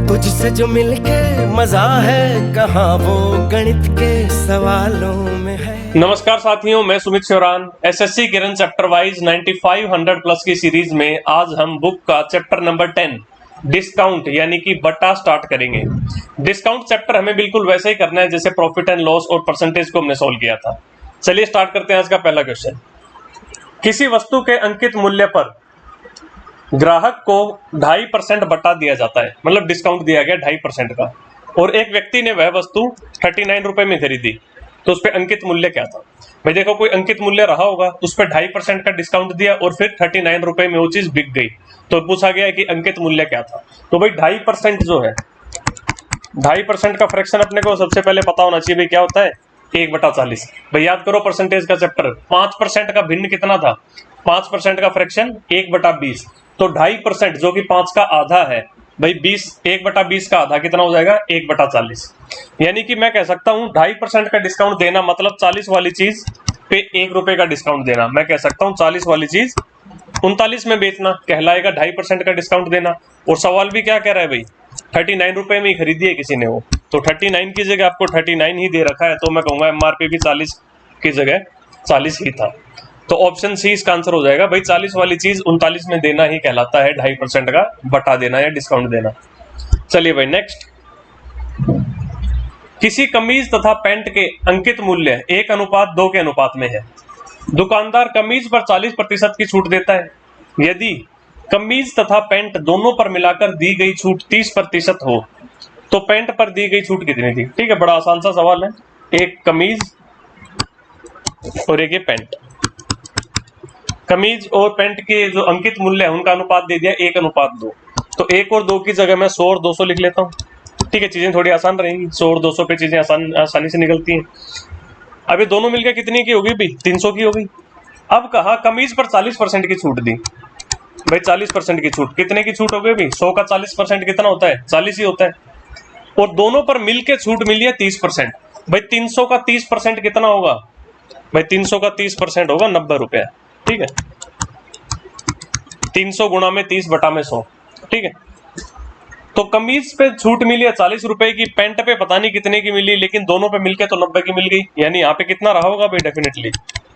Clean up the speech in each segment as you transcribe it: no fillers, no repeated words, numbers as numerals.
तुझसे जो मिलके मजा है कहाँ वो गणित के सवालों में है। नमस्कार साथियों, मैं सुमित शिवरान एसएससी किरण चैप्टर वाइज 9500 प्लस की सीरीज में आज हम बुक का चैप्टर नंबर 10 डिस्काउंट यानी कि बट्टा स्टार्ट करेंगे। डिस्काउंट चैप्टर हमें बिल्कुल वैसे ही करना है जैसे प्रॉफिट एंड लॉस और परसेंटेज को हमने सोल्व किया था। चलिए स्टार्ट करते हैं आज का पहला क्वेश्चन। किसी वस्तु के अंकित मूल्य पर ग्राहक को 2.5% बट्टा दिया जाता है, मतलब डिस्काउंट दिया गया 2.5% का, और एक व्यक्ति ने वह वस्तु 39 रुपए में खरीदी, तो उस पर अंकित मूल्य क्या था? भाई देखो, कोई अंकित मूल्य रहा होगा, उस पर 2.5% का डिस्काउंट दिया और फिर 39 रुपए में वो चीज बिक गई, तो पूछा गया है कि अंकित मूल्य क्या था। तो भाई 2.5% जो है, 2.5% का फ्रैक्शन अपने को सबसे पहले पता होना चाहिए भाई क्या होता है, 1/40। भाई याद करो परसेंटेज का चैप्टर, 5% का भिन्न कितना था, 5% का फ्रैक्शन 1/20, तो 2.5% जो कि 5 का आधा है, भाई 1/20 का आधा कितना हो जाएगा, 1/40। यानी कि मैं कह सकता हूं 2.5% का डिस्काउंट देना मतलब 40 वाली चीज पे 1 रुपए का डिस्काउंट देना। मैं कह सकता हूं 40 वाली चीज 39 में बेचना कहलाएगा 2.5% का डिस्काउंट देना। और सवाल भी क्या कह रहा है भाई, 39 रुपए में ही खरीदी है किसी ने, वो तो 39 की जगह आपको 39 ही दे रखा है, तो मैं कहूंगा एमआरपी भी 40 की जगह 40 ही था। तो ऑप्शन सी इसका आंसर हो जाएगा। भाई 40 वाली चीज 39 में देना ही कहलाता है 2.5% का बटा देना या डिस्काउंट देना। चलिए भाई नेक्स्ट। किसी कमीज तथा पैंट के अंकित मूल्य 1:2 के अनुपात में है। दुकानदार कमीज पर 40% की छूट देता है। यदि कमीज तथा पैंट दोनों पर मिलाकर दी गई छूट 30% हो तो पैंट पर दी गई छूट कितनी थी? ठीक है, बड़ा आसान सा सवाल है। एक कमीज और एक ये पैंट, कमीज और पैंट के जो अंकित मूल्य है उनका अनुपात दे दिया 1:2, तो 1 और 2 की जगह मैं 100 और 200 लिख लेता हूँ। ठीक है, चीजें थोड़ी आसान रहेंगी, 100 और 200 पे चीजें आसानी से निकलती हैं। अभी दोनों मिलकर कितनी की होगी भाई, 300 की होगी। अब कहा कमीज पर 40% की छूट दी, भाई 40% की छूट, कितने की छूट हो गई भाई, 100 का 40% कितना होता है, 40 ही होता है। और दोनों पर मिलकर छूट मिली है 30%। भाई 300 का 30% कितना होगा, भाई 300 का 30% होगा 90 रुपया। ठीक है, 300 गुणा में 30 बटा में 100। ठीक है, तो कमीज पे छूट मिली है 40 रुपए की, पैंट पे पता नहीं कितने की मिली, लेकिन दोनों पे मिलके तो 90 की मिल गई। यानी यहाँ पे कितना रहा होगा भाई, डेफिनेटली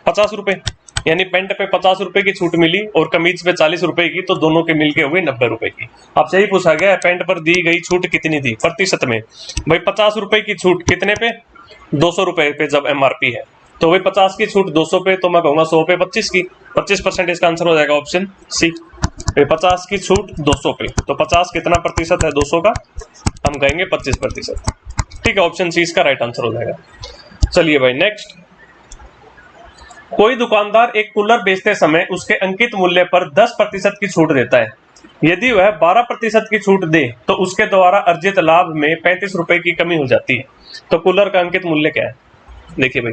50 रुपए। यानी पैंट पे 50 रुपए की छूट मिली और कमीज पे 40 रुपए की, तो दोनों के मिलके हो गई 90 रुपए की। आपसे ही पूछा गया है पैंट पर दी गई छूट कितनी थी प्रतिशत में। भाई 50 रुपए की छूट कितने पे, 200 रुपए पे जब एमआरपी है, तो भाई 50 की छूट 200 पे, तो मैं कहूंगा 100 पे 25 की, 25% इसका आंसर हो जाएगा ऑप्शन सी। 50 की छूट 200 पे, तो 50 कितना प्रतिशत है 200 का, हम कहेंगे 25%। ठीक है, ऑप्शन सी इसका राइट आंसर हो जाएगा। चलिए भाई नेक्स्ट। कोई दुकानदार एक कूलर बेचते समय उसके अंकित मूल्य पर 10% की छूट देता है। यदि वह 12% की छूट दे तो उसके द्वारा अर्जित लाभ में 35 रुपए की कमी हो जाती है। तो कूलर का अंकित मूल्य क्या है? देखिए भाई,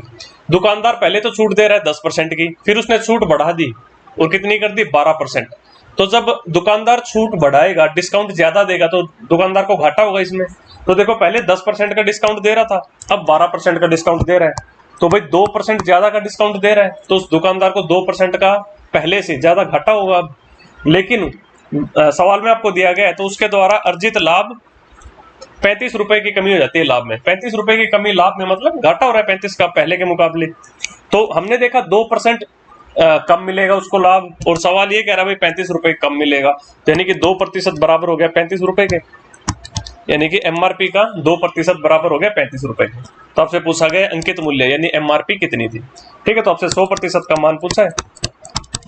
दुकानदार पहले तो छूट दे रहा है 10% की, फिर उसने छूट बढ़ा दी और कितनी कर दी, 12%। तो जब दुकानदार छूट बढ़ाएगा, डिस्काउंट ज्यादा देगा, तो दुकानदार को घाटा होगा इसमें। तो देखो पहले 10% का डिस्काउंट दे रहा था, अब 12% का डिस्काउंट दे रहा है, तो भाई 2% ज्यादा का डिस्काउंट दे रहा है, तो उस दुकानदार को 2% का पहले से ज्यादा घाटा होगा। लेकिन सवाल में आपको दिया गया है तो उसके द्वारा अर्जित लाभ 35 रुपए की कमी हो जाती है लाभ में। 35 रुपए की कमी लाभ में मतलब घाटा हो रहा है 35 का पहले के मुकाबले। तो हमने देखा 2% कम मिलेगा उसको लाभ, और सवाल ये कह रहा है भाई 35 रुपए कम मिलेगा, तो यानी कि 2% बराबर हो गया 35 रुपए के, यानी कि एमआरपी का 2% बराबर हो गया 35 रुपए के। तो आपसे पूछा गया अंकित मूल्य यानी एमआरपी कितनी थी। ठीक है, तो आपसे 100% का मान पूछा है।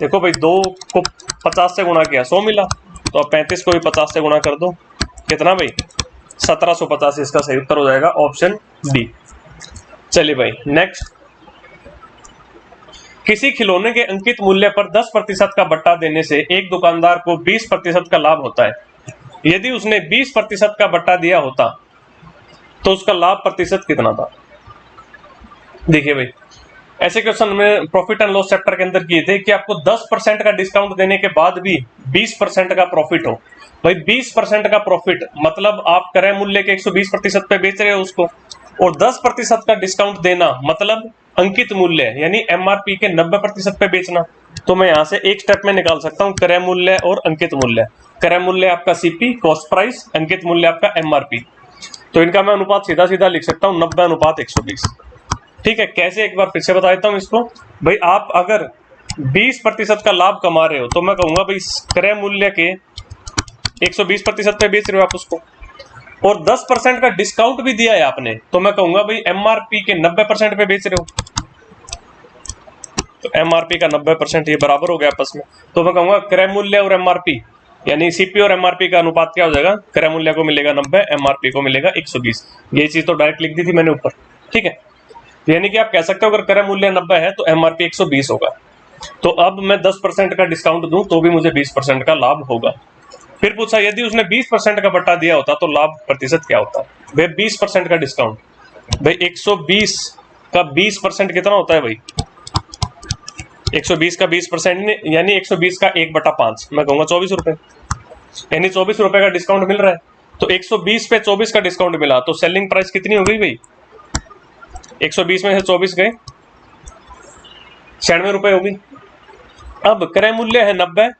देखो भाई 2 को 50 से गुणा किया 100 मिला, तो अब 35 को भी 50 से गुणा कर दो, कितना भाई 1750, इसका सही उत्तर हो जाएगा ऑप्शन डी। चलिए भाई नेक्स्ट। किसी खिलौने के अंकित मूल्य पर 10% का बट्टा देने से एक दुकानदार को 20% का लाभ होता है। यदि उसने 20% का बट्टा दिया होता तो उसका लाभ प्रतिशत कितना था? देखिए भाई, ऐसे क्वेश्चन में प्रॉफिट एंड लॉस चैप्टर के अंदर किए थे कि आपको 10% का डिस्काउंट देने के बाद भी 20% का प्रॉफिट हो। भाई 20% का प्रॉफिट मतलब आप क्रय मूल्य के 120% पे बेच रहे हो उसको, और 10% का डिस्काउंट देना मतलब अंकित मूल्य यानी एमआरपी के 90% पे बेचना। तो मैं यहां से एक स्टेप में निकाल सकता हूं क्रय मूल्य और अंकित मूल्य। क्रय मूल्य आपका सीपी, कॉस्ट प्राइस, अंकित मूल्य आपका एमआरपी। तो इनका मैं अनुपात सीधा सीधा लिख सकता हूँ 90:120। ठीक है, कैसे एक बार फिर से बता देता हूँ इसको। भाई आप अगर 20% का लाभ कमा रहे हो तो मैं कहूंगा भाई क्रय मूल्य के 120% पे बेच रहे हो आप उसको, और 10% का डिस्काउंट भी दिया है आपने, तो मैं कहूंगा भाई एमआरपी के 90% पे बेच रहे हो। तो एमआरपी का 90% ये बराबर हो गया आपस में। तो मैं कहूंगा क्रय मूल्य और एमआरपी यानी सीपी और एमआरपी का अनुपात क्या हो जाएगा, क्रय मूल्य को मिलेगा 90, एमआरपी को मिलेगा 120। ये चीज तो डायरेक्ट लिख दी थी मैंने ऊपर। ठीक है, यानी कि आप कह सकते हो अगर क्रय मूल्य 90 है तो एमआरपी 120 होगा। तो अब मैं 10% का डिस्काउंट दूं तो भी मुझे 20% का लाभ होगा। फिर पूछा यदि उसने 20% का बट्टा दिया होता तो लाभ प्रतिशत क्या होता। भाई 20% का डिस्काउंट, भाई 120 का 20% कितना होता है भाई, 120 का 20% यानी 120 का 1/5, मैं कहूंगा 24 रुपए, यानी 24 रुपए का डिस्काउंट मिल रहा है। तो 120 पे 24 का डिस्काउंट मिला तो सेलिंग प्राइस कितनी हो गई भाई, 120 में से 24 गए 96 रुपए होगी। अब क्रय मूल्य है 90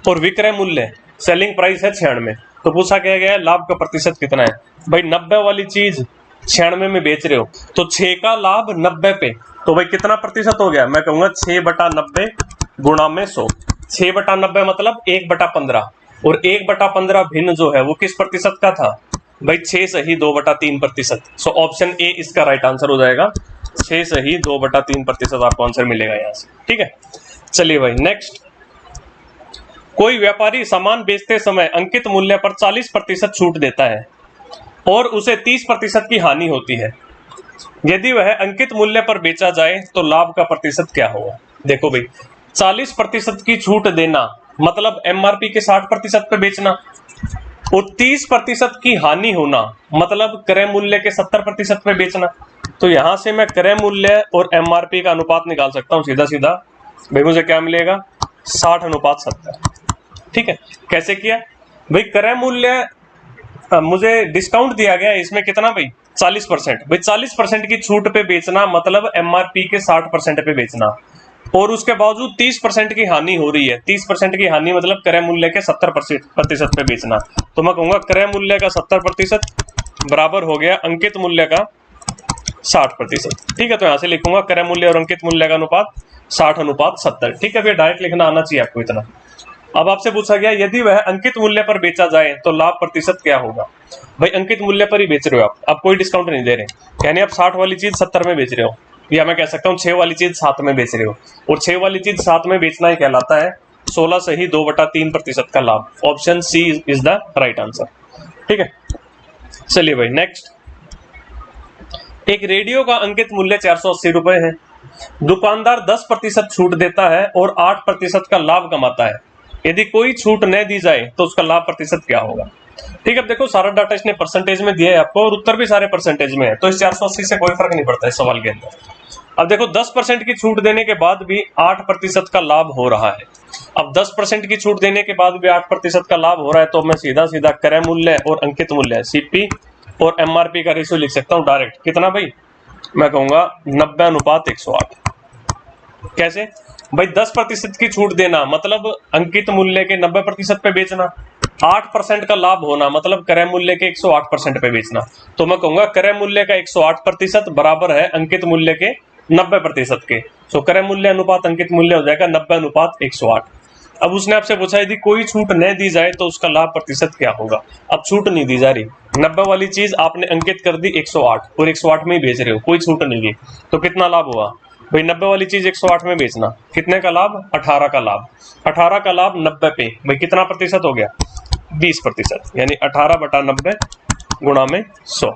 और विक्रय मूल्य सेलिंग प्राइस है 96। तो पूछा क्या गया है लाभ का प्रतिशत कितना है। भाई 90 वाली चीज 96 में बेच रहे हो तो 6 का लाभ 90 पे, तो भाई कितना प्रतिशत हो गया, मैं कहूंगा 6/90 गुणा में 100। 6/90 मतलब 1/15, और 1/15 भिन्न जो है वो किस प्रतिशत का था भाई, 6 सही 2/3%। सो ऑप्शन ए इसका राइट आंसर हो जाएगा, 6 सही 2/3% आपको आंसर मिलेगा यहाँ से। ठीक है, चलिए भाई नेक्स्ट। कोई व्यापारी सामान बेचते समय अंकित मूल्य पर 40% छूट देता है और उसे 30% की हानि होती है। यदि वह अंकित मूल्य पर बेचा जाए तो लाभ का प्रतिशत क्या होगा। देखो भाई 40% की छूट देना मतलब एमआरपी के 60% पे बेचना, और 30% की हानि होना मतलब क्रय मूल्य के 70% पे बेचना। तो यहां से मैं क्रय मूल्य और एमआरपी का अनुपात निकाल सकता हूं सीधा सीधा। भाई मुझे क्या मिलेगा 60:70। ठीक है, कैसे किया भाई, क्रय मूल्य मुझे डिस्काउंट दिया गया है इसमें कितना भाई 40%। भाई 40% की छूट पे बेचना मतलब एमआरपी के 60% पे बेचना, और उसके बावजूद 30% की हानि हो रही है। 30% की हानि मतलब क्रय मूल्य के 70% पे बेचना। तो मैं कहूंगा क्रय मूल्य का 70% बराबर हो गया अंकित मूल्य का 60%। ठीक है, तो यहां से लिखूंगा क्रय मूल्य और अंकित मूल्य का अनुपात 60:70। ठीक है, फिर डायरेक्ट लिखना आना चाहिए आपको इतना। अब आपसे पूछा गया यदि वह अंकित मूल्य पर बेचा जाए तो लाभ प्रतिशत क्या होगा। भाई अंकित मूल्य पर ही बेच रहे हो आप कोई डिस्काउंट नहीं दे रहे, यानी आप 60 वाली चीज 70 में बेच रहे हो, या मैं कह सकता हूँ 6 वाली चीज 7 में बेच रहे हो, और 6 वाली चीज 7 में बेचना ही कहलाता है 16 सही 2/3% का लाभ। Option C is the right answer. ठीक है, चलिए भाई नेक्स्ट। एक रेडियो का अंकित मूल्य 480 रुपए है, दुकानदार 10% छूट देता है और 8% का लाभ कमाता है। यदि कोई छूट न दी जाए तो उसका लाभ प्रतिशत क्या होगा। ठीक है, अब देखो सारा डाटा इसने परसेंटेज में दिया है आपको और उत्तर भी सारे परसेंटेज में है, तो इस 480 से कोई फर्क नहीं पड़ता इस सवाल के अंदर। अब देखो 10% की छूट देने के बाद भी 8% का लाभ हो रहा है। अब 10% की छूट देने के बाद भी 8% का लाभ हो रहा है, तो मैं सीधा सीधा क्रय मूल्य और अंकित मूल्य सीपी और एमआरपी का रेशियो लिख सकता हूं डायरेक्ट। कितना भाई, मैं कहूंगा 90:108। कैसे भाई, 10% की छूट देना मतलब अंकित मूल्य के 90% पे बेचना, 8% का लाभ होना मतलब क्रय मूल्य के 108% पे बेचना। तो मैं कहूंगा क्रय मूल्य का 108% बराबर है अंकित मूल्य के 90% के। तो क्रय मूल्य अनुपात अंकित मूल्य हो जाएगा 90:108। अब उसने आपसे पूछा यदि कोई छूट न दी जाए तो उसका लाभ प्रतिशत क्या होगा। अब छूट नहीं दी जा रही, 90 वाली चीज आपने अंकित कर दी 108 और 108 में ही बेच रहे हो, कोई छूट नहीं दी, तो कितना लाभ हुआ भाई, 90 वाली चीज 108 में बेचना, कितने का लाभ 18 का लाभ। 18 का लाभ 90 पे, भाई कितना प्रतिशत हो गया 20%, यानी 18/90 गुणा में 100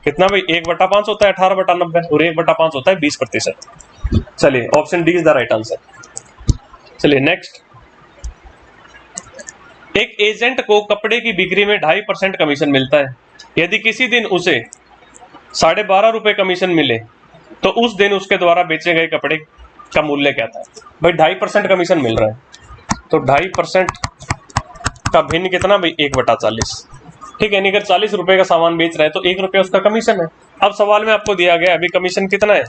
कितना भाई 1/5 होता है 18/90 और 1/5 होता है 20%। चलिए option D is the right answer. चलिए नेक्स्ट। एक एजेंट को कपड़े की बिक्री में 2.5% कमीशन मिलता है। यदि किसी दिन उसे 12.5 रुपए कमीशन मिले तो उस दिन उसके द्वारा बेचे गए कपड़े का मूल्य क्या था। भाई 2.5% कमीशन मिल रहा है, तो 2.5% का भिन्न कितना भाई 1/40। ठीक है, अगर 40 रुपए का सामान बेच रहा है तो 1 रुपया उसका कमीशन है। अब सवाल में आपको दिया गया अभी कमीशन कितना है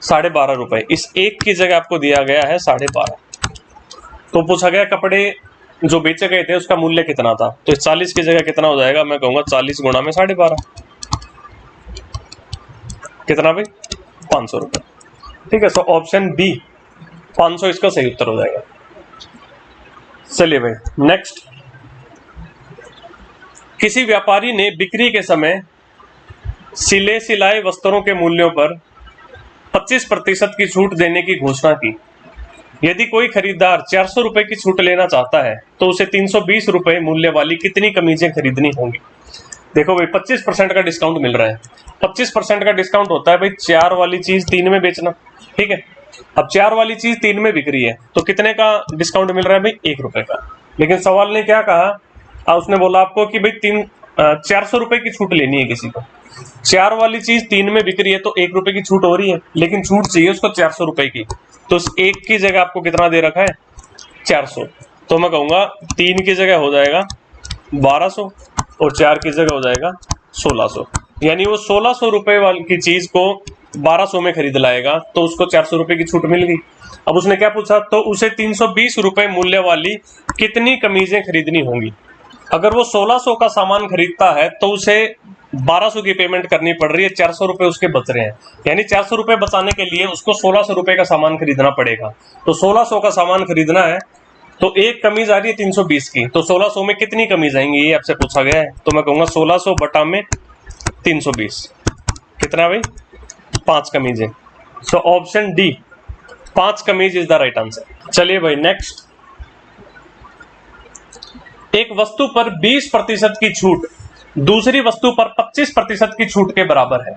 12.5 रुपए, इस एक की जगह आपको दिया गया है 12.5। तो पूछा गया कपड़े जो बेचे गए थे उसका मूल्य कितना था। तो इस 40 की जगह कितना हो जाएगा, मैं कहूंगा 40 गुणा में 12.5, कितना भाई 500 रुपए। ठीक है, सो ऑप्शन बी 500 इसका सही उत्तर हो जाएगा। चलिए भाई नेक्स्ट, किसी व्यापारी ने बिक्री के समय सिले सिलाए वस्त्रों के मूल्यों पर 25% की छूट देने की घोषणा की। यदि कोई खरीदार 400 रुपए की छूट लेना चाहता है तो उसे 320 रुपए मूल्य वाली कितनी कमीजें खरीदनी होंगी। देखो भाई 25% का डिस्काउंट मिल रहा है। 25% का डिस्काउंट होता है भाई 4 वाली चीज 3 में बेचना। ठीक है, अब 4 वाली चीज 3 में बिक रही है तो कितने का डिस्काउंट मिल रहा है भाई 1 रुपए का। लेकिन सवाल ने क्या कहा, उसने बोला आपको कि भाई 400 रुपए की छूट लेनी है किसी को। 4 वाली चीज 3 में बिक रही है तो 1 रुपए की छूट हो रही है, लेकिन छूट चाहिए उसको 400 रुपए की। तो उस 1 की जगह आपको कितना दे रखा है 400। तो मैं कहूंगा 3 की जगह हो जाएगा 1200 और 4 की जगह हो जाएगा 1600। यानी वो 1600 रुपए वाली की चीज को 1200 में खरीद लाएगा तो उसको 400 रुपए की छूट मिल गई। अब उसने क्या पूछा, तो उसे 320 रुपए मूल्य वाली कितनी कमीजें खरीदनी होंगी। अगर वो 1600 का सामान खरीदता है तो उसे 1200 की पेमेंट करनी पड़ रही है, 400 रुपए उसके बच रहे हैं। यानी 400 रुपए बचाने के लिए उसको 1600 रुपए का सामान खरीदना पड़ेगा। तो 1600 का सामान खरीदना है तो एक कमीज आ रही है 320 की, तो 1600 में कितनी कमीज आएंगी ये आपसे पूछा गया है। तो मैं कहूंगा 1600 बटा में 320 कितना भाई 5 कमीजें। सो ऑप्शन डी 5 कमीज इज द राइट आंसर। चलिए भाई नेक्स्ट, एक वस्तु पर 20% की छूट दूसरी वस्तु पर 25% की छूट के बराबर है,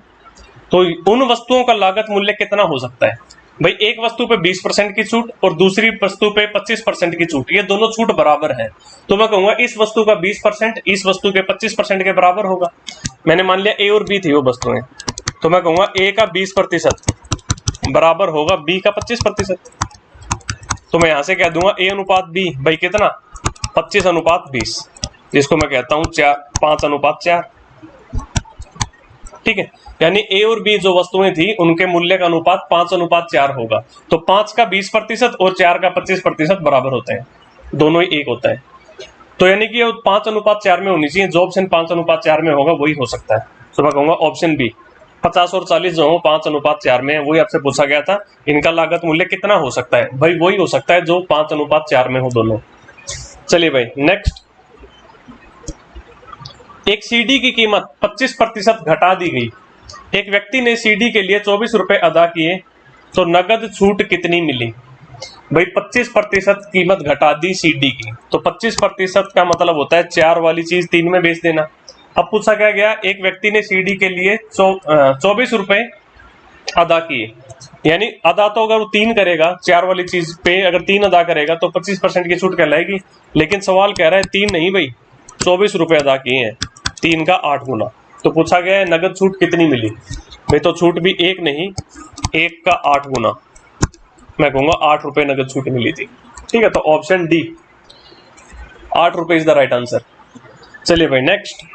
तो उन वस्तुओं का लागत मूल्य कितना हो सकता है। भाई एक वस्तु पे 20% की छूट और दूसरी वस्तु पे 25% की छूट, ये दोनों छूट बराबर है। तो मैं कहूंगा इस वस्तु का 20% इस वस्तु के 25% के बराबर होगा। मैंने मान लिया ए और बी थी वो वस्तुएं, तो मैं कहूंगा ए का 20% बराबर होगा बी का 25%। तो मैं यहां से कह दूंगा ए अनुपात बी, भाई कितना 25:20, जिसको मैं कहता हूं 5:4। ठीक है, यानी ए और बी जो वस्तुएं थी उनके मूल्य का अनुपात 5:4 होगा। तो 5 का 20% और 4 का 25% बराबर होते हैं, दोनों ही एक होता है। तो यानी कि 5:4 में होनी चाहिए, जो ऑप्शन 5:4 में होगा वही हो सकता है। तो मैं कहूंगा ऑप्शन बी 50 और 40 जो हो 5:4 में है, वही आपसे पूछा गया था। इनका लागत मूल्य कितना हो सकता है, भाई वही हो सकता है जो 5:4 में हो दोनों। चलिए भाई नेक्स्ट, एक सीडी की कीमत 25% घटा दी गई। एक व्यक्ति ने सीडी के लिए 24 रुपए अदा किए तो नगद छूट कितनी मिली। भाई 25% कीमत घटा दी सीडी की, तो 25% का मतलब होता है 4 वाली चीज 3 में बेच देना। अब पूछा क्या गया, एक व्यक्ति ने सीडी के लिए 24 रुपए अदा किए, यानी अदा तो अगर वो 3 करेगा 4 वाली चीज पे अगर 3 अदा करेगा तो 25% की छूट कहलाएगी। लेकिन सवाल कह रहा है 3 नहीं भाई 24 रुपए अदा किए हैं, 3 का 8 गुना। तो पूछा गया है नगद छूट कितनी मिली। भाई तो छूट भी 1 नहीं 1 का 8 गुना, मैं कहूंगा 8 रुपए नगद छूट मिली थी। ठीक है, तो ऑप्शन डी 8 रुपए इज द राइट आंसर। चलिए भाई नेक्स्ट,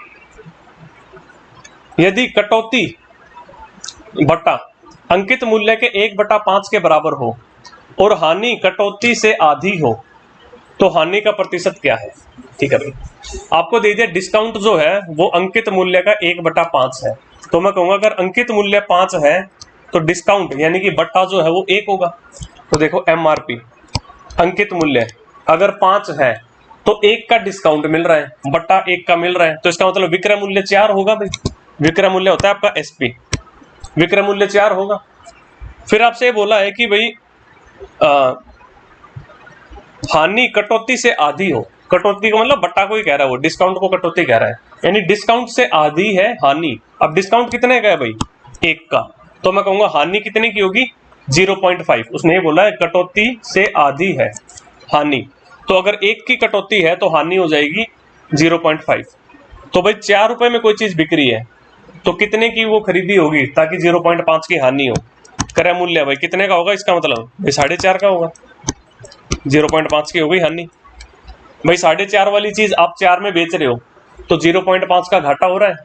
यदि कटौती बटा अंकित मूल्य के 1/5 के बराबर हो और हानि कटौती से आधी हो तो हानि का प्रतिशत क्या है। ठीक है भाई, आपको दे दिया डिस्काउंट जो है वो अंकित मूल्य का 1/5 है। तो मैं कहूंगा अगर अंकित मूल्य 5 है तो डिस्काउंट यानी कि बट्टा जो है वो 1 होगा। तो देखो एमआरपी अंकित मूल्य अगर 5 है तो 1 का डिस्काउंट मिल रहा है, बट्टा 1 का मिल रहा है, तो इसका मतलब विक्रय मूल्य 4 होगा भाई। विक्रय मूल्य होता है आपका एसपी, विक्रय मूल्य 4 होगा। फिर आपसे बोला है कि भाई हानि कटौती से आधी हो, कटौती का मतलब बट्टा को ही कह रहा है वो, डिस्काउंट को कटौती कह रहा है, यानी डिस्काउंट से आधी है हानि। अब डिस्काउंट कितने का है भाई 1 का, तो मैं कहूंगा हानि कितने की होगी 0.5। उसने ये बोला है कटौती से आधी है हानि, तो अगर 1 की कटौती है तो हानि हो जाएगी 0.5। तो भाई 4 रुपए में कोई चीज बिक रही है तो कितने की वो खरीदी होगी ताकि 0.5 की हानि हो। क्रय मूल्य भाई कितने का होगा, इसका मतलब 4.5 का होगा, 0.5 की हो गई हानि। भाई 4.5 वाली चीज आप 4 में बेच रहे हो तो 0.5 का घाटा हो रहा है,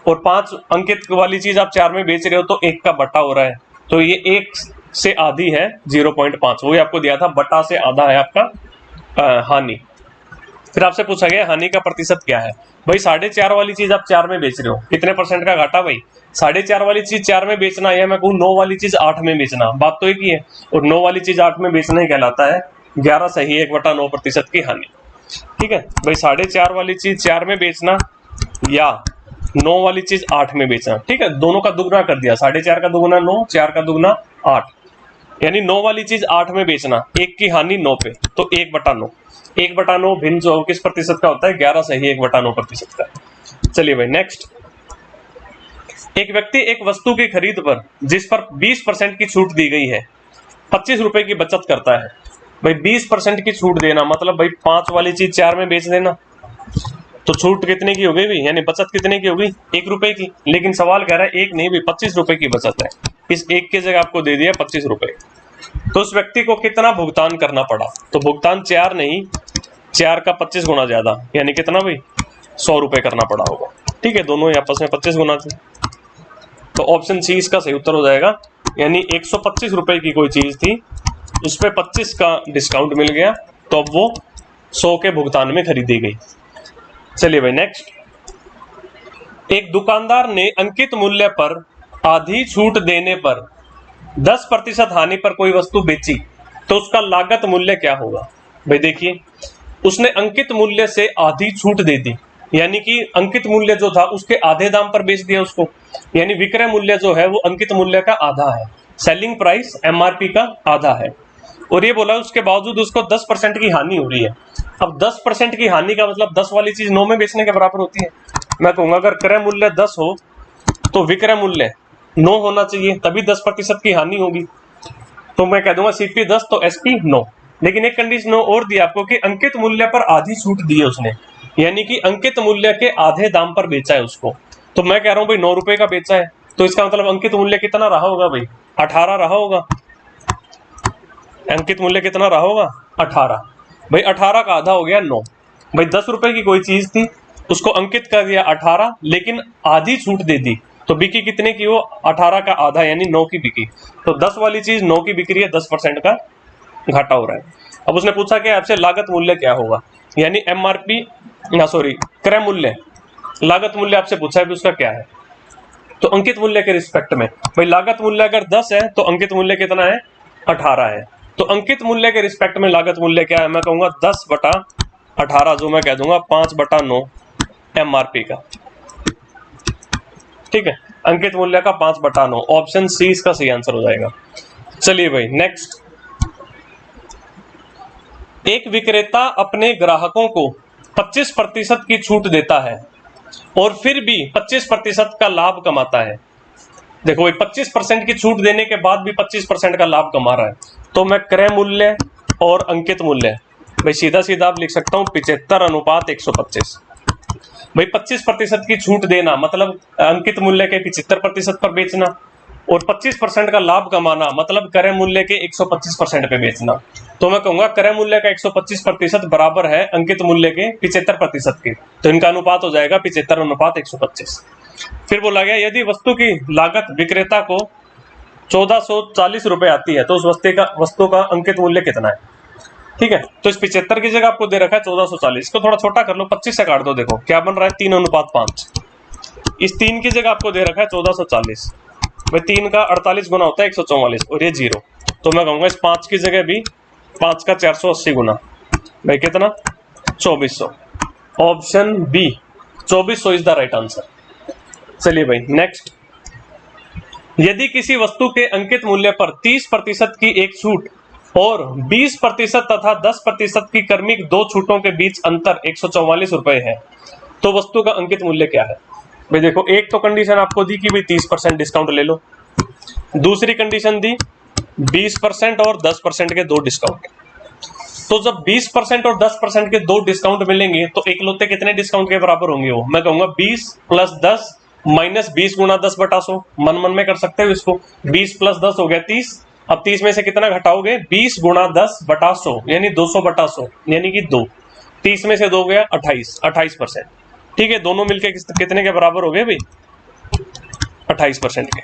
और 5 अंकित वाली चीज आप 4 में बेच रहे हो तो 1 का बट्टा हो रहा है। तो ये 1 से आधी है 0.5, वही आपको दिया था बट्टा से आधा है आपका हानि। फिर आपसे पूछा गया हानि का प्रतिशत क्या है। भाई 4.5 वाली चीज आप 4 में बेच रहे हो, कितने परसेंट का घाटा भाई? 4.5 वाली चीज 4 में बेचना, या मैं कहूँ 9 वाली चीज 8 में बेचना, बात तो एक ही है। और 9 वाली चीज 8 में बेचना ही कहलाता है 11 सही 1/9% की हानि। ठीक है भाई, 4.5 वाली चीज 4 में बेचना या 9 वाली चीज 8 में बेचना। ठीक है, दोनों का दुगना कर दिया, 4.5 का दुगना 9, 4 का दुगना 8, यानी 9 वाली चीज 8 में बेचना, एक की हानि 9 पे, तो 1/9। 1/9 भिन्न जो किस प्रतिशत का होता है? 11 सही 1/9% का। चलिए भाई नेक्स्ट, एक व्यक्ति एक वस्तु की खरीद पर जिस पर 20% की छूट दी गई है 25 रुपए की बचत करता है। भाई 20% की छूट देना मतलब भाई 5 वाली चीज 4 में बेच देना, तो छूट कितने की हो गई भाई, यानी बचत कितने की हो गई? 1 रुपए की। लेकिन सवाल कह रहा है एक नहीं भाई 25 रुपए की बचत है, इस एक की जगह आपको दे दिया 25 रुपए। तो उस व्यक्ति को कितना भुगतान करना पड़ा? तो भुगतान 4 नहीं, 4 का 25 गुना ज्यादा, यानी कितना भाई? 100 रुपए करना पड़ा होगा। ठीक है, दोनों आपस में 25 गुना थे, तो ऑप्शन सी इसका सही उत्तर हो जाएगा। यानी 125 रुपए की कोई चीज थी, उस पर 25 का डिस्काउंट मिल गया, तो अब वो 100 के भुगतान में खरीदी गई। चलिए भाई नेक्स्ट, एक दुकानदार ने अंकित मूल्य पर आधी छूट देने पर 10% हानि पर कोई वस्तु बेची, तो उसका लागत मूल्य क्या होगा? भाई देखिए, उसने अंकित मूल्य से आधी छूट दे दी, यानी कि अंकित मूल्य जो था उसके आधे दाम पर बेच दिया उसको, यानी विक्रय मूल्य जो है वो अंकित मूल्य का आधा है, सेलिंग प्राइस एमआरपी का आधा है। और ये बोला उसके बावजूद उसको 10% की हानि हो रही है। अब 10% की हानि का मतलब 10 वाली चीज 9 में बेचने के बराबर होती है। मैं कहूंगा अगर क्रय मूल्य 10 हो तो विक्रय मूल्य 9 होना चाहिए, तभी 10% की हानि होगी। तो मैं कह दूंगा सीपी 10 तो एसपी 9। लेकिन एक कंडीशन और दी आपको कि अंकित मूल्य पर आधी छूट दी है उसने, यानी कि अंकित मूल्य के आधे दाम पर बेचा है उसको। तो मैं कह रहा हूं भाई 9 रुपए का बेचा है, तो इसका मतलब अंकित मूल्य कितना रहा होगा भाई? 18 रहा होगा। अंकित मूल्य कितना रहा होगा? 18। भाई 18 का आधा हो गया 9। भाई 10 रुपए की कोई चीज थी, उसको अंकित कर दिया 18, लेकिन आधी छूट दे दी, तो बिकी कितने की? वो 18 का आधा, यानी 9 की बिकी। तो 10 वाली चीज 9 की बिक्री है, 10% का घाटा हो रहा है। अब उसने पूछा कि आपसे लागत मूल्य क्या होगा, यानी एमआरपी क्रय मूल्य, लागत मूल्य आपसे पूछा है भी उसका क्या है। तो अंकित मूल्य के रिस्पेक्ट में भाई लागत मूल्य अगर 10 है तो अंकित मूल्य कितना है? 18 है। तो अंकित मूल्य के रिस्पेक्ट में लागत मूल्य क्या है? मैं कहूंगा 10/18, जो मैं कह दूंगा 5/9 एमआरपी का। ठीक है, अंकित मूल्य का 5/9, ऑप्शन सी इसका सही आंसर हो जाएगा। चलिए भाई नेक्स्ट, एक विक्रेता अपने ग्राहकों को 25% की छूट देता है और फिर भी 25% का लाभ कमाता है। देखो भाई 25% की छूट देने के बाद भी 25% का लाभ कमा रहा है, तो मैं क्रय मूल्य और अंकित मूल्य भाई सीधा सीधा आप लिख सकता हूं 75/125। भाई 25% की छूट देना मतलब अंकित मूल्य के 75% पर बेचना, और 25% का लाभ कमाना मतलब क्रय मूल्य के 125% पे बेचना। तो मैं कहूंगा क्रय मूल्य का 125% बराबर है अंकित मूल्य के 75% के, तो इनका अनुपात हो जाएगा 75/125। फिर बोला गया यदि वस्तु की लागत विक्रेता को 1440 रुपए आती है तो उस वस्तु का अंकित मूल्य कितना है? ठीक है, तो इस 75 की जगह आपको दे रखा है 1440, इसको थोड़ा छोटा कर लो, 25 से काट दो, देखो क्या बन रहा है? 3:5। इस 3 की जगह आपको दे रखा है 1440, भाई 3 का 48 गुना होता है 144, और ये 0, तो मैं कहूंगा इस 5 की जगह भी 5 का 480 गुना, भाई कितना? 2400। Option B 2400 is the right answer. चलिए भाई नेक्स्ट, यदि किसी वस्तु के अंकित मूल्य पर 30% की एक छूट और 20% तथा 10% की क्रमिक 2 छूटों के बीच अंतर 144 रुपए है, तो वस्तु का अंकित मूल्य क्या है? भाई देखो, एक तो कंडीशन आपको दी कि भाई 30% डिस्काउंट ले लो, दूसरी कंडीशन दी 20% और 10% के 2 डिस्काउंट। तो जब 20% और 10% के 2 डिस्काउंट मिलेंगे तो इकलौते कितने डिस्काउंट के बराबर होंगे? वो मैं कहूंगा 20 + 10 - 20 × 10/100। मन में कर सकते हो इसको, 20 + 10 हो गया 30। अब 30 में से कितना घटाओगे? 20 × 10/100, यानी 200/100, यानी कि 2। 30 में से 2 गया 28%। ठीक है, दोनों मिलके कितने के बराबर हो गए भाई? 28% के।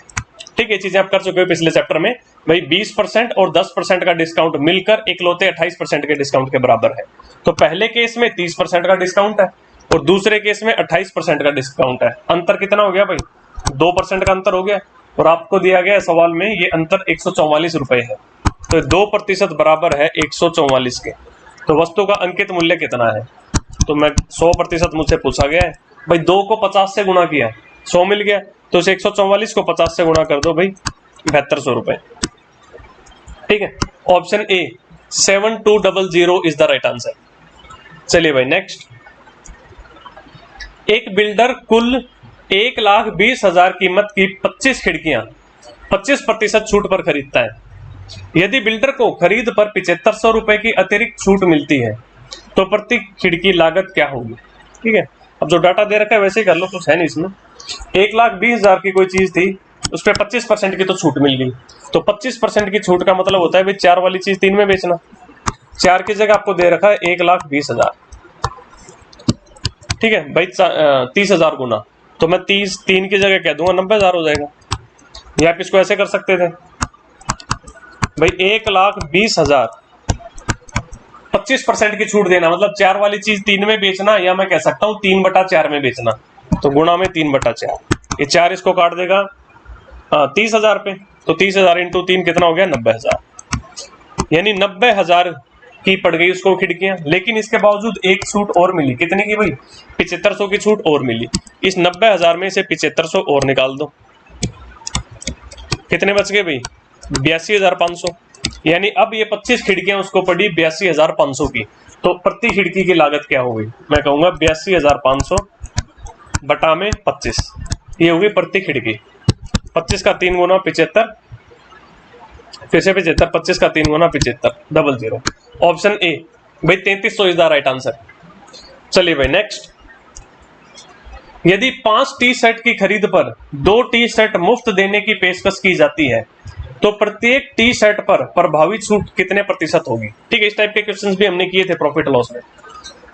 ठीक है, चीजें आप कर चुके हो पिछले चैप्टर में। भाई 20% और 10% का डिस्काउंट मिलकर इकलौते 28% के डिस्काउंट के बराबर है। तो पहले केस में 30% का डिस्काउंट है और दूसरे केस में 28% का डिस्काउंट है। अंतर कितना हो गया भाई? 2% का अंतर हो गया। और आपको दिया गया सवाल में ये अंतर 144 रुपए है। तो 2% बराबर है 144 के। तो वस्तु का अंकित मूल्य कितना है? तो मैं 100% मुझसे पूछा गया है भाई, 2 को 50 से गुणा किया 100 मिल गया, तो इसे 144 को 50 से गुणा कर दो भाई, 7200 रुपए। ठीक है, option A 7200 is the right answer. चलिए भाई नेक्स्ट। एक बिल्डर कुल 1,20,000 कीमत की 25 खिड़कियां 25% छूट पर खरीदता है। यदि बिल्डर को खरीद पर 7500 रुपए की अतिरिक्त छूट मिलती है तो प्रति खिड़की लागत क्या होगी? ठीक है, अब जो डाटा दे रखा है वैसे ही कर लो, कुछ है नहीं इसमें। 1,20,000 की कोई चीज थी, उस पर 25% की तो छूट मिल गई। तो 25% की छूट का मतलब होता है भाई 4 वाली चीज 3 में बेचना। 4 की जगह आपको दे रखा है 1,20,000। ठीक है भाई, 30,000 गुना, तो मैं 3 की जगह कह दूंगा 90,000 हो जाएगा। या आप इसको ऐसे कर सकते थे भाई, 1,20,000 25% की छूट देना मतलब 4 वाली चीज 3 में बेचना, या मैं कह सकता हूं 3/4 में बेचना। तो गुणा में 3/4, ये 4 इसको काट देगा 30,000 पे। तो 30,000 इंटू 3 कितना हो गया? 90,000। यानी 90,000 की पड़ गई उसको खिड़कियां। लेकिन इसके बावजूद एक छूट और मिली। कितने की भाई? 7500 की छूट और मिली। इस 90,000 में से 7500 और निकाल दो, कितने बच गए भाई? 82,500। यानी अब ये 25 खिड़कियां उसको पड़ी 82,500 की। तो प्रति खिड़की की लागत क्या होगी? मैं कहूंगा 82,500 बटा में 25, ये होगी प्रति खिड़की। 25 का 3 गुना 75, फिर से 75, 25 का 3 गुना 75, 00। ऑप्शन ए भाई 3300 इज द राइट आंसर। चलिए भाई नेक्स्ट। यदि 5 टी शर्ट की खरीद पर 2 टी शर्ट मुफ्त देने की पेशकश की जाती है तो प्रत्येक टी शर्ट पर प्रभावी छूट कितने प्रतिशत होगी? ठीक है, इस टाइप के क्वेश्चंस भी हमने किए थे प्रॉफिट लॉस में।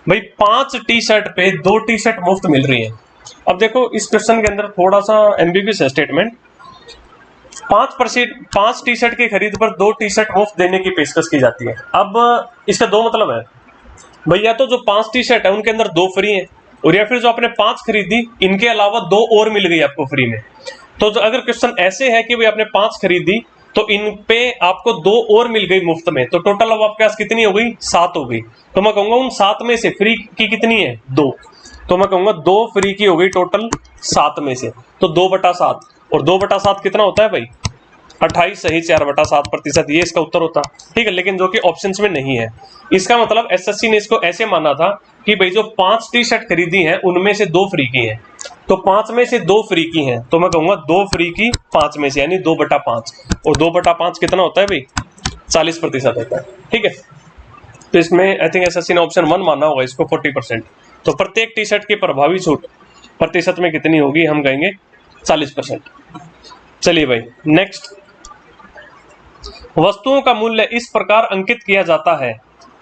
भाई 5 टी शर्ट पे 2 टी शर्ट मुफ्त मिल रही है। अब देखो इस क्वेश्चन के अंदर थोड़ा सा एम्बिग्यूअस है स्टेटमेंट। 5 टी शर्ट की खरीद पर 2 टी शर्ट मुफ्त देने की पेशकश की जाती है। अब इसका 2 मतलब है भैया, तो जो 5 टी शर्ट है उनके अंदर 2 फ्री है, और या फिर जो आपने 5 खरीदी इनके अलावा 2 और मिल गई आपको फ्री में। तो अगर क्वेश्चन ऐसे है कि भाई आपने 5 खरीदी तो इन पे आपको 2 और मिल गई मुफ्त में, तो टोटल अब आपके पास कितनी हो गई? 7 हो गई। तो मैं कहूंगा उन 7 में से फ्री की कितनी है? 2। तो मैं कहूंगा 2 फ्री की हो गई टोटल 7 में से, तो 2/7। और 2/7 कितना होता है भाई? 28 सही 4/7%। ये इसका उत्तर होता। ठीक है, लेकिन जो कि ऑप्शंस में नहीं है। इसका मतलब एसएससी ने इसको ऐसे माना था कि भाई जो 5 टी शर्ट खरीदी हैं उनमें से 2 फ्री की हैं। तो 5 में से 2 फ्री की हैं, तो मैं कहूंगा 2 फ्री की 5 में से, यानी 2/5। और 2/5 कितना होता है भाई? 40% होता है। ठीक है, तो इसमें आई थिंक एसएससी ने ऑप्शन 1 माना होगा इसको 40%। तो प्रत्येक टी शर्ट की प्रभावी छूट प्रतिशत में कितनी होगी? हम कहेंगे 40%। चलिए भाई नेक्स्ट। वस्तुओं का मूल्य इस प्रकार अंकित किया जाता है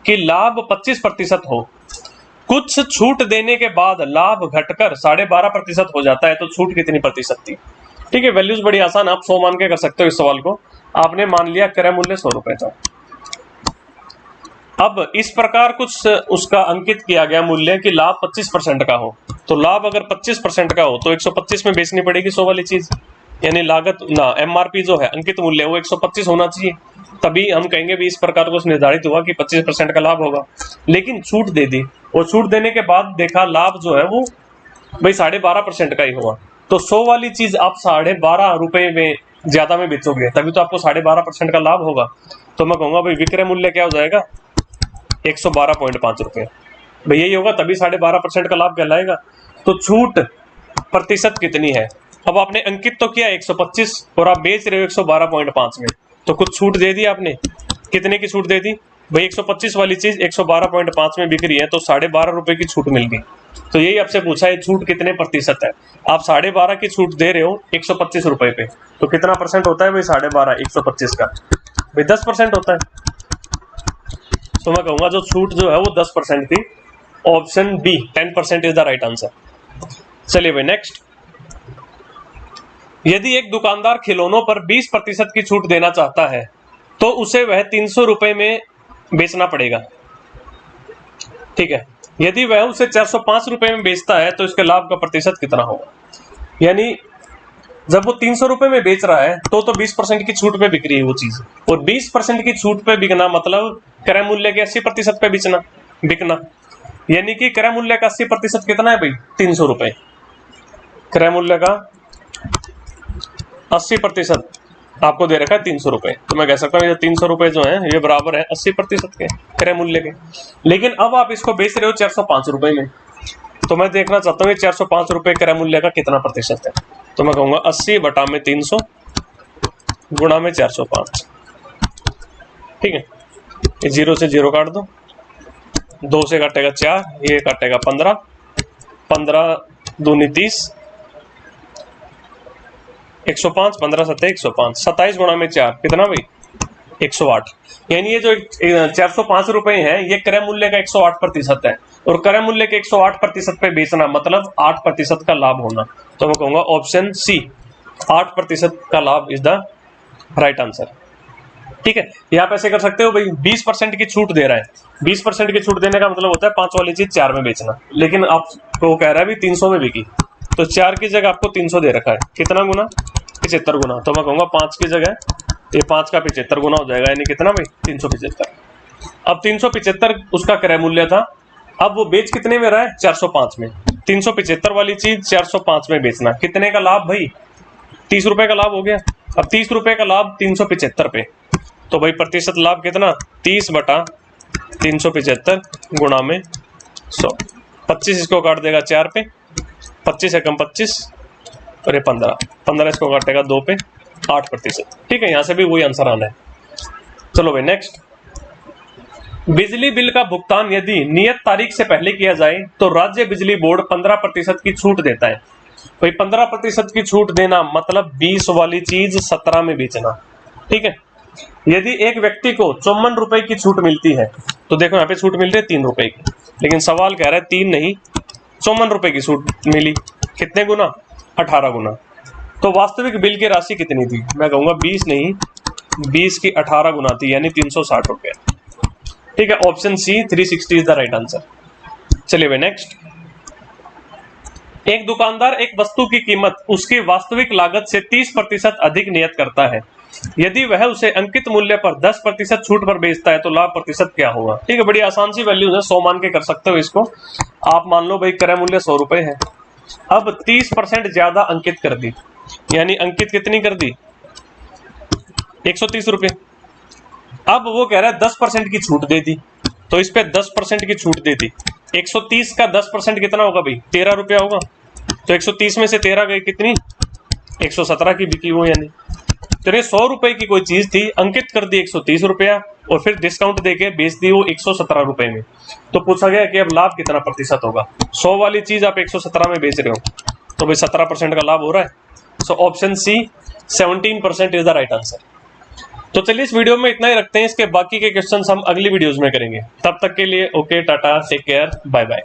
कि लाभ 25% हो। कुछ छूट देने के बाद लाभ घटकर 12.5% हो जाता है, तो छूट कितनी प्रतिशत थी? ठीक है, वैल्यूज बड़ी आसान, आप 100 मान के कर सकते हो इस सवाल को। आपने मान लिया क्रय मूल्य 100 रुपए था। अब इस प्रकार कुछ उसका अंकित किया गया मूल्य कि लाभ 25% का हो। तो लाभ अगर 25% का हो तो 125 में बेचनी पड़ेगी 100 वाली चीज, यानी लागत ना एमआरपी जो है अंकित मूल्य वो 125 होना चाहिए। तभी हम कहेंगे भी इस प्रकार कुछ निर्धारित हुआ कि 25% का लाभ होगा। लेकिन छूट दे दी, और छूट देने के बाद देखा लाभ जो है वो भाई 12.5% का ही हुआ। तो 100 वाली चीज आप 12.5 रुपए में ज्यादा में बेचोगे, तभी तो आपको 12.5% का लाभ होगा। तो मैं कहूंगा भाई विक्रय मूल्य क्या हो जाएगा? 112.5 रुपए। भाई यही होगा, तभी 12.5% का लाभ कहलाएगा। तो छूट प्रतिशत कितनी है? अब आपने अंकित तो किया 125 और आप बेच रहे हो 112.5 में, तो कुछ छूट दे दी आपने। कितने की छूट दे दी भाई? 125 वाली चीज 112.5 में बिक रही है, तो 12.5 रुपए की छूट मिल गई। तो यही आपसे पूछा है छूट कितने प्रतिशत है। आप 12.5 की छूट दे रहे हो 125 रुपए पे, तो कितना परसेंट होता है भाई? 12.5 125 का भाई 10% होता है। तो मैं कहूंगा जो छूट जो है वो 10% थी। Option B 10% is the right answer. चलिए भाई नेक्स्ट। यदि एक दुकानदार खिलौनों पर 20% की छूट देना चाहता है तो उसे वह 300 रुपए में बेचना पड़ेगा। ठीक है, यदि वह उसे 405 रुपए में बेचता है तो इसके लाभ का प्रतिशत कितना होगा। यानी जब वो 300 रुपए में बेच रहा है तो 20% की छूट पे बिक रही है वो चीज, और 20% की छूट पे बिकना मतलब क्रय मूल्य के 80% पे बिकना। यानी कि क्रय मूल्य का 80% कितना है भाई, 300 रुपए। क्रय मूल्य का 80% आपको दे रखा है 300 रुपए, तो मैं कह सकता हूँ ये 300 रुपए जो है ये बराबर है 80% के क्रय मूल्य के। लेकिन अब आप इसको बेच रहे हो 405 रुपए में, तो मैं देखना चाहता हूँ ये 405 रुपए क्रय मूल्य का कितना प्रतिशत है। तो मैं कहूंगा 80 बटा में 300 गुणा में 405। ठीक है, ये 0 से 0 काट दो, 2 से काटेगा 4, ये काटेगा 15, 15 दूनी 30, 105, 15 सत्ते 105, 27 गुणा में 4 कितना भाई 108। यानी ये जो 405 रुपए है ये क्रय मूल्य का 108% है, और क्रय मूल्य के 108% पे बेचना मतलब 8% का लाभ होना। तो मैं कहूंगा ऑप्शन सी 8% का लाभ इज द राइट आंसर। ठीक है, ये आप ऐसे कर सकते हो भाई, 20% की छूट दे रहा है, 20% की छूट देने का मतलब होता है 5 वाली चीज 4 में बेचना, लेकिन आपको कह रहा है भी 300 में बिकी, तो 4 की जगह आपको 300 दे रखा है, कितना गुना 75 गुना। तो मैं कहूंगा 5 की जगह ये 5 का 75 गुना हो जाएगा, यानी कितना भाई 375। अब 375 उसका क्रय मूल्य था, अब वो बेच कितने में रहा है 405 में। 375 वाली चीज 405 में बेचना, कितने का लाभ भाई 30 रुपए का लाभ हो गया। अब 30 रुपए का लाभ 375 पे, तो भाई प्रतिशत लाभ कितना 30 बटा 375 गुणा में 100। 25 इसको काट देगा 4 पे, 25 एकम 25 और ये 15 इसको काटेगा 2 पे 8%। ठीक है, यहां से भी वही आंसर आना है। चलो भाई नेक्स्ट, बिजली बिल का भुगतान यदि नियत तारीख से पहले किया जाए तो राज्य बिजली बोर्ड 15% की छूट देता है। भाई 15% की छूट देना मतलब 20 वाली चीज 17 में बेचना। ठीक है, यदि एक व्यक्ति को 54 रुपए की छूट मिलती है, तो देखो यहाँ पे छूट मिल रही है 3 रुपए की, लेकिन सवाल कह रहा है 3 नहीं 54 रुपए की छूट मिली, कितने गुना 18 गुना। तो वास्तविक बिल की राशि कितनी थी, मैं कहूंगा 20 नहीं 20 की 18 गुना थी, यानी 360 रुपए। ठीक है, option C 360 is the right answer. चलिए भाई नेक्स्ट, एक दुकानदार एक वस्तु की कीमत उसकी वास्तविक लागत से 30% अधिक नियत करता है। यदि वह उसे अंकित मूल्य पर 10% छूट पर बेचता है तो लाभ प्रतिशत क्या होगा। ठीक है, बड़ी आसान सी वैल्यू है, 100 मान के कर सकते हो इसको। आप मान लो भाई क्रय मूल्य 100 रुपए है, अब 30% ज्यादा अंकित कर दी, यानी अंकित कितनी कर दी 130 रुपए। अब वो कह रहा है 10% की छूट दे दी, तो इस पे 10% की छूट दे दी। 130 का 10% कितना होगा भाई 13 रुपया होगा, तो 130 में से 13 गई कितनी 117 की बिकी वो, यानी तेरे 100 रुपए की कोई चीज थी, अंकित कर दी 130 रुपया और फिर डिस्काउंट देके बेच दी वो 117 रुपए में। तो पूछा गया कि अब लाभ कितना प्रतिशत होगा। 100 वाली चीज आप 117 में बेच रहे हो, तो भाई 17% का लाभ हो रहा है। So option C 17% is the right answer. तो चलिए इस वीडियो में इतना ही रखते हैं, इसके बाकी के क्वेश्चंस हम अगली वीडियोस में करेंगे। तब तक के लिए okay, tata, take care, bye bye.